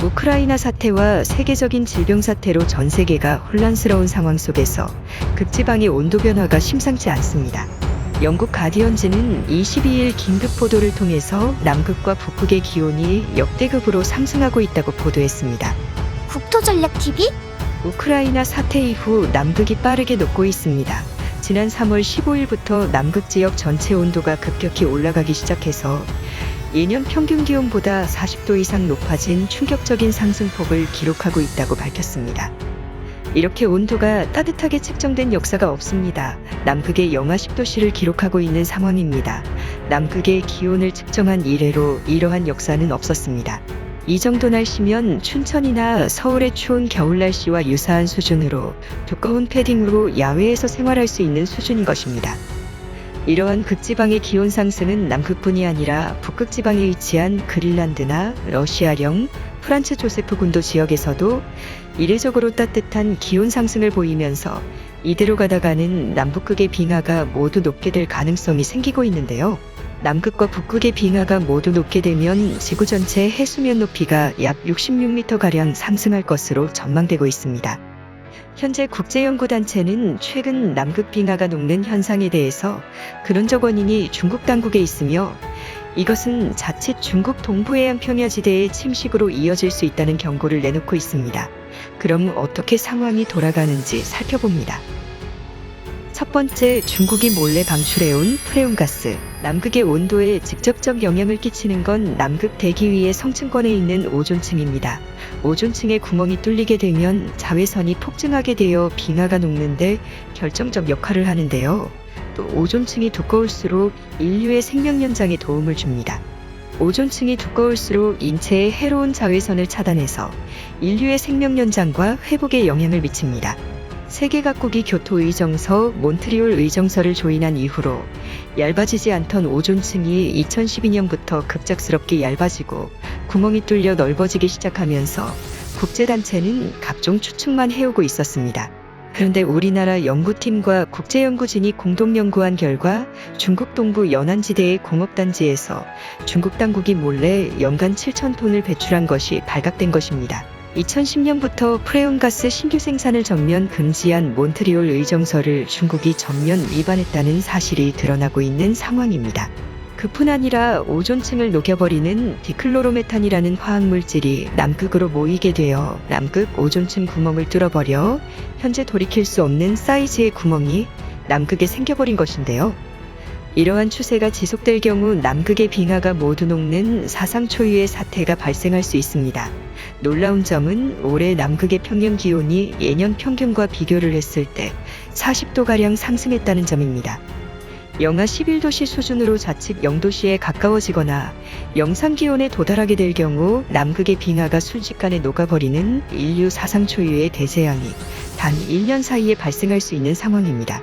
우크라이나 사태와 세계적인 질병 사태로 전 세계가 혼란스러운 상황 속에서 극지방의 온도 변화가 심상치 않습니다. 영국 가디언지는 22일 긴급 보도를 통해서 남극과 북극의 기온이 역대급으로 상승하고 있다고 보도했습니다. 국토전략TV? 우크라이나 사태 이후 남극이 빠르게 녹고 있습니다. 지난 3월 15일부터 남극 지역 전체 온도가 급격히 올라가기 시작해서 예년 평균 기온보다 40도 이상 높아진 충격적인 상승폭을 기록하고 있다고 밝혔습니다. 이렇게 온도가 따뜻하게 측정된 역사가 없습니다. 남극의 영하 10도씨를 기록하고 있는 상황입니다. 남극의 기온을 측정한 이래로 이러한 역사는 없었습니다. 이 정도 날씨면 춘천이나 서울의 추운 겨울 날씨와 유사한 수준으로 두꺼운 패딩으로 야외에서 생활할 수 있는 수준인 것입니다. 이러한 극지방의 기온 상승은 남극뿐이 아니라 북극지방에 위치한 그린란드나 러시아령, 프란츠 조세프 군도 지역에서도 이례적으로 따뜻한 기온 상승을 보이면서 이대로 가다가는 남북극의 빙하가 모두 녹게 될 가능성이 생기고 있는데요. 남극과 북극의 빙하가 모두 녹게 되면 지구 전체 해수면 높이가 약 66m가량 상승할 것으로 전망되고 있습니다. 현재 국제연구단체는 최근 남극 빙하가 녹는 현상에 대해서 근원적 원인이 중국 당국에 있으며 이것은 자칫 중국 동부해안 평야지대의 침식으로 이어질 수 있다는 경고를 내놓고 있습니다. 그럼 어떻게 상황이 돌아가는지 살펴봅니다. 첫 번째, 중국이 몰래 방출해온 프레온가스. 남극의 온도에 직접적 영향을 끼치는 건 남극 대기 위의 성층권에 있는 오존층입니다. 오존층에 구멍이 뚫리게 되면 자외선이 폭증하게 되어 빙하가 녹는데 결정적 역할을 하는데요. 또 오존층이 두꺼울수록 인류의 생명 연장에 도움을 줍니다. 오존층이 두꺼울수록 인체에 해로운 자외선을 차단해서 인류의 생명 연장과 회복에 영향을 미칩니다. 세계 각국이 교토 의정서, 몬트리올 의정서를 조인한 이후로 얇아지지 않던 오존층이 2012년부터 급작스럽게 얇아지고 구멍이 뚫려 넓어지기 시작하면서 국제단체는 각종 추측만 해오고 있었습니다. 그런데 우리나라 연구팀과 국제연구진이 공동 연구한 결과 중국 동부 연안지대의 공업단지에서 중국 당국이 몰래 연간 7,000톤을 배출한 것이 발각된 것입니다. 2010년부터 프레온가스 신규 생산을 전면 금지한 몬트리올 의정서를 중국이 전면 위반했다는 사실이 드러나고 있는 상황입니다. 그뿐 아니라 오존층을 녹여버리는 디클로로메탄이라는 화학물질이 남극으로 모이게 되어 남극 오존층 구멍을 뚫어버려 현재 돌이킬 수 없는 사이즈의 구멍이 남극에 생겨버린 것인데요. 이러한 추세가 지속될 경우 남극의 빙하가 모두 녹는 사상 초유의 사태가 발생할 수 있습니다. 놀라운 점은 올해 남극의 평년 기온이 예년 평균과 비교를 했을 때 40도가량 상승했다는 점입니다. 영하 11도씨 수준으로 자칫 0도씨에 가까워지거나 영상 기온에 도달하게 될 경우 남극의 빙하가 순식간에 녹아버리는 인류 사상 초유의 대재앙이 단 1년 사이에 발생할 수 있는 상황입니다.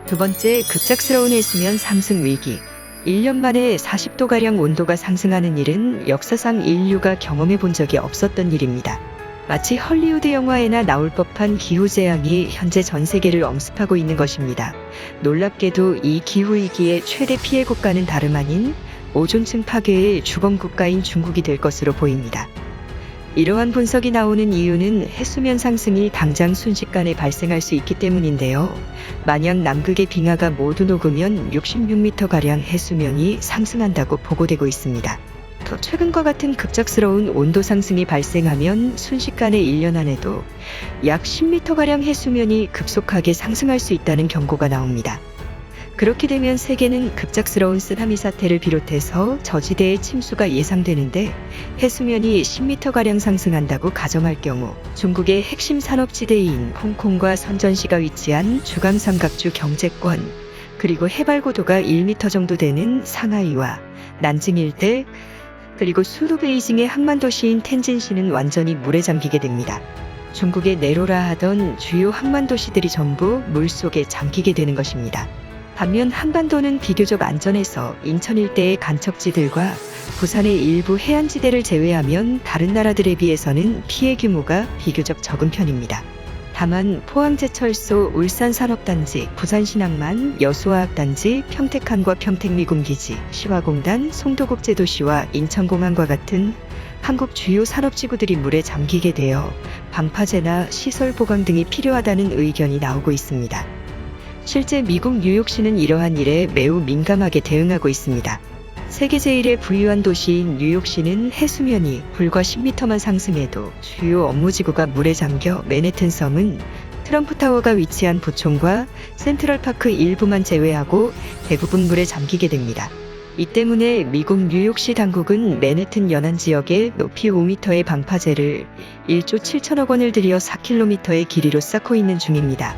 두 번째, 급작스러운 해수면 상승 위기. 1년 만에 40도가량 온도가 상승하는 일은 역사상 인류가 경험해 본 적이 없었던 일입니다. 마치 헐리우드 영화에나 나올 법한 기후재앙이 현재 전 세계를 엄습하고 있는 것입니다. 놀랍게도 이 기후위기의 최대 피해 국가는 다름 아닌 오존층 파괴의 주범 국가인 중국이 될 것으로 보입니다. 이러한 분석이 나오는 이유는 해수면 상승이 당장 순식간에 발생할 수 있기 때문인데요. 만약 남극의 빙하가 모두 녹으면 66m가량 해수면이 상승한다고 보고되고 있습니다. 또 최근과 같은 급작스러운 온도 상승이 발생하면 순식간에 1년 안에도 약 10m가량 해수면이 급속하게 상승할 수 있다는 경고가 나옵니다. 그렇게 되면 세계는 급작스러운 쓰나미 사태를 비롯해서 저지대의 침수가 예상되는데 해수면이 10m가량 상승한다고 가정할 경우 중국의 핵심 산업지대인 홍콩과 선전시가 위치한 주강삼각주 경제권 그리고 해발 고도가 1m 정도 되는 상하이와 난징 일대 그리고 수도 베이징의 항만도시인 텐진시는 완전히 물에 잠기게 됩니다. 중국의 내로라 하던 주요 항만도시들이 전부 물속에 잠기게 되는 것입니다. 반면 한반도는 비교적 안전해서 인천 일대의 간척지들과 부산의 일부 해안지대를 제외하면 다른 나라들에 비해서는 피해 규모가 비교적 적은 편입니다. 다만 포항제철소, 울산산업단지, 부산신항만, 여수화학단지, 평택항과 평택미군기지, 시화공단, 송도국제도시와 인천공항과 같은 한국 주요 산업지구들이 물에 잠기게 되어 방파제나 시설 보강 등이 필요하다는 의견이 나오고 있습니다. 실제 미국 뉴욕시는 이러한 일에 매우 민감하게 대응하고 있습니다. 세계 제1의 부유한 도시인 뉴욕시는 해수면이 불과 10m만 상승해도 주요 업무지구가 물에 잠겨 맨해튼 섬은 트럼프타워가 위치한 부촌과 센트럴파크 일부만 제외하고 대부분 물에 잠기게 됩니다. 이 때문에 미국 뉴욕시 당국은 맨해튼 연안 지역에 높이 5m의 방파제를 1조 7천억 원을 들여 4km의 길이로 쌓고 있는 중입니다.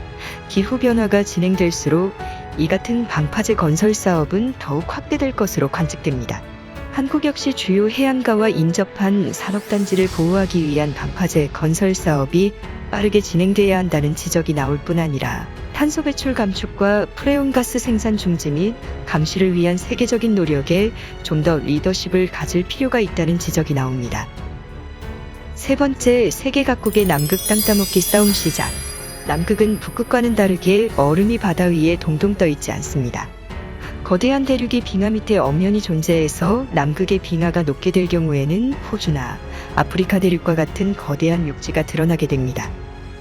기후변화가 진행될수록 이 같은 방파제 건설 사업은 더욱 확대될 것으로 관측됩니다. 한국 역시 주요 해안가와 인접한 산업단지를 보호하기 위한 방파제 건설 사업이 빠르게 진행돼야 한다는 지적이 나올 뿐 아니라 탄소 배출 감축과 프레온가스 생산 중지 및 감시를 위한 세계적인 노력에 좀 더 리더십을 가질 필요가 있다는 지적이 나옵니다. 세 번째, 세계 각국의 남극 땅 따먹기 싸움 시작. 남극은 북극과는 다르게 얼음이 바다 위에 동동 떠 있지 않습니다. 거대한 대륙이 빙하 밑에 엄연히 존재해서 남극의 빙하가 녹게 될 경우에는 호주나 아프리카 대륙과 같은 거대한 육지가 드러나게 됩니다.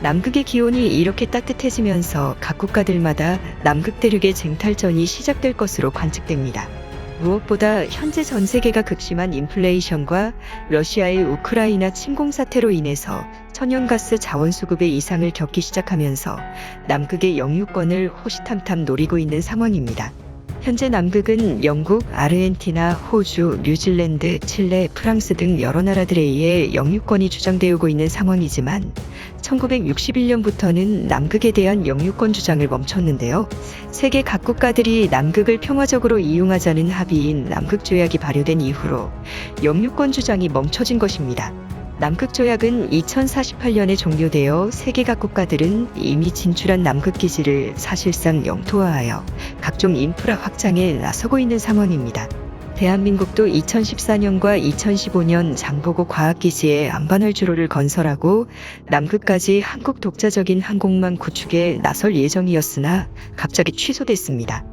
남극의 기온이 이렇게 따뜻해지면서 각 국가들마다 남극 대륙의 쟁탈전이 시작될 것으로 관측됩니다. 무엇보다 현재 전 세계가 극심한 인플레이션과 러시아의 우크라이나 침공 사태로 인해서 천연가스 자원 수급의 이상을 겪기 시작하면서 남극의 영유권을 호시탐탐 노리고 있는 상황입니다. 현재 남극은 영국, 아르헨티나, 호주, 뉴질랜드, 칠레, 프랑스 등 여러 나라들에 의해 영유권이 주장되어 오고 있는 상황이지만 1961년부터는 남극에 대한 영유권 주장을 멈췄는데요. 세계 각 국가들이 남극을 평화적으로 이용하자는 합의인 남극조약이 발효된 이후로 영유권 주장이 멈춰진 것입니다. 남극조약은 2048년에 종료되어 세계 각 국가들은 이미 진출한 남극기지를 사실상 영토화하여 각종 인프라 확장에 나서고 있는 상황입니다. 대한민국도 2014년과 2015년 장보고 과학기지에 안반할 주로를 건설하고 남극까지 한국 독자적인 항공망 구축에 나설 예정이었으나 갑자기 취소됐습니다.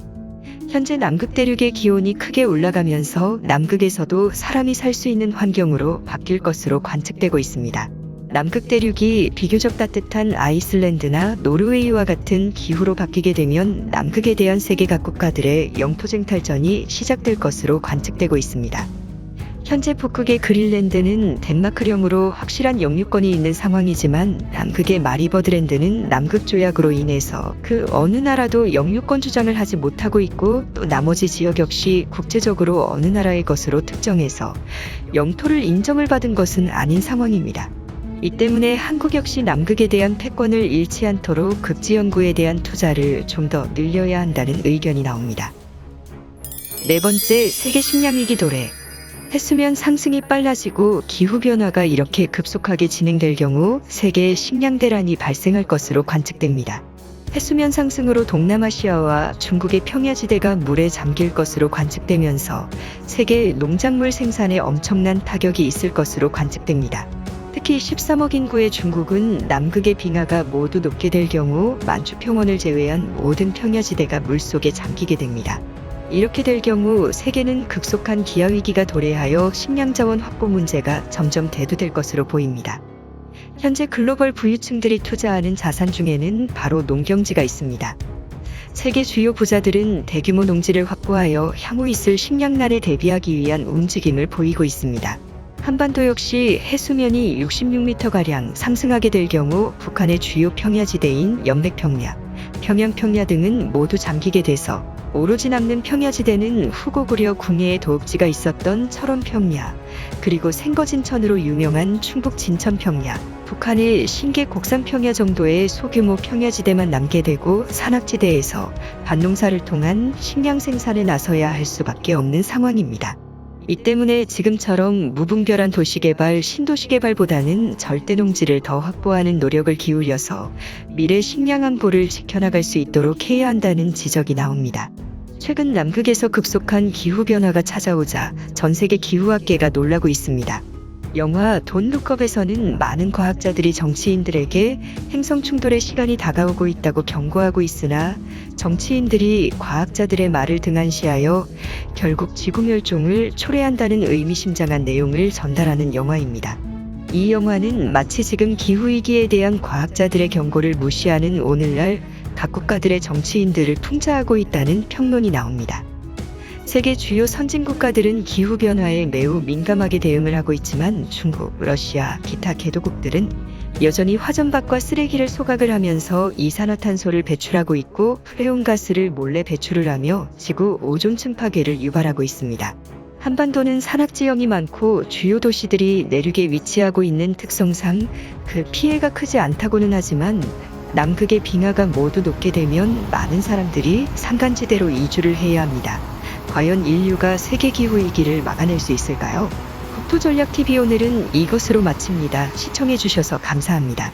현재 남극 대륙의 기온이 크게 올라가면서 남극에서도 사람이 살 수 있는 환경으로 바뀔 것으로 관측되고 있습니다. 남극 대륙이 비교적 따뜻한 아이슬란드나 노르웨이와 같은 기후로 바뀌게 되면 남극에 대한 세계 각 국가들의 영토 쟁탈전이 시작될 것으로 관측되고 있습니다. 현재 북극의 그린랜드는 덴마크령으로 확실한 영유권이 있는 상황이지만 남극의 마리버드랜드는 남극조약으로 인해서 그 어느 나라도 영유권 주장을 하지 못하고 있고 또 나머지 지역 역시 국제적으로 어느 나라의 것으로 특정해서 영토를 인정을 받은 것은 아닌 상황입니다. 이 때문에 한국 역시 남극에 대한 패권을 잃지 않도록 극지 연구에 대한 투자를 좀 더 늘려야 한다는 의견이 나옵니다. 네 번째, 세계 식량위기 도래. 해수면 상승이 빨라지고 기후변화가 이렇게 급속하게 진행될 경우 세계 식량 대란이 발생할 것으로 관측됩니다. 해수면 상승으로 동남아시아와 중국의 평야지대가 물에 잠길 것으로 관측되면서 세계 농작물 생산에 엄청난 타격이 있을 것으로 관측됩니다. 특히 13억 인구의 중국은 남극의 빙하가 모두 녹게 될 경우 만추평원을 제외한 모든 평야지대가 물속에 잠기게 됩니다. 이렇게 될 경우 세계는 급속한 기아위기가 도래하여 식량자원 확보 문제가 점점 대두될 것으로 보입니다. 현재 글로벌 부유층들이 투자하는 자산 중에는 바로 농경지가 있습니다. 세계 주요 부자들은 대규모 농지를 확보하여 향후 있을 식량난에 대비하기 위한 움직임을 보이고 있습니다. 한반도 역시 해수면이 66m가량 상승하게 될 경우 북한의 주요 평야지대인 연맥평야, 평양평야 등은 모두 잠기게 돼서 오로지 남는 평야지대는 후고 구려 궁예의 도읍지가 있었던 철원평야, 그리고 생거진천으로 유명한 충북 진천평야, 북한의 신계 곡산평야 정도의 소규모 평야지대만 남게 되고 산악지대에서 밭농사를 통한 식량 생산에 나서야 할 수밖에 없는 상황입니다. 이 때문에 지금처럼 무분별한 도시개발, 신도시개발보다는 절대농지를 더 확보하는 노력을 기울여서 미래 식량 안보를 지켜나갈 수 있도록 해야 한다는 지적이 나옵니다. 최근 남극에서 급속한 기후변화가 찾아오자 전 세계 기후학계가 놀라고 있습니다. 영화 돈 룩업에서는 많은 과학자들이 정치인들에게 행성 충돌의 시간이 다가오고 있다고 경고하고 있으나 정치인들이 과학자들의 말을 등한시하여 결국 지구 멸종을 초래한다는 의미심장한 내용을 전달하는 영화입니다. 이 영화는 마치 지금 기후위기에 대한 과학자들의 경고를 무시하는 오늘날 각 국가들의 정치인들을 풍자하고 있다는 평론이 나옵니다. 세계 주요 선진국가들은 기후변화에 매우 민감하게 대응을 하고 있지만 중국, 러시아, 기타 개도국들은 여전히 화전박과 쓰레기를 소각을 하면서 이산화탄소를 배출하고 있고 프레온가스를 몰래 배출을 하며 지구 오존층 파괴를 유발하고 있습니다. 한반도는 산악지형이 많고 주요 도시들이 내륙에 위치하고 있는 특성상 그 피해가 크지 않다고는 하지만 남극의 빙하가 모두 녹게 되면 많은 사람들이 산간지대로 이주를 해야 합니다. 과연 인류가 세계 기후 위기를 막아낼 수 있을까요? 국토전략TV 오늘은 이것으로 마칩니다. 시청해주셔서 감사합니다.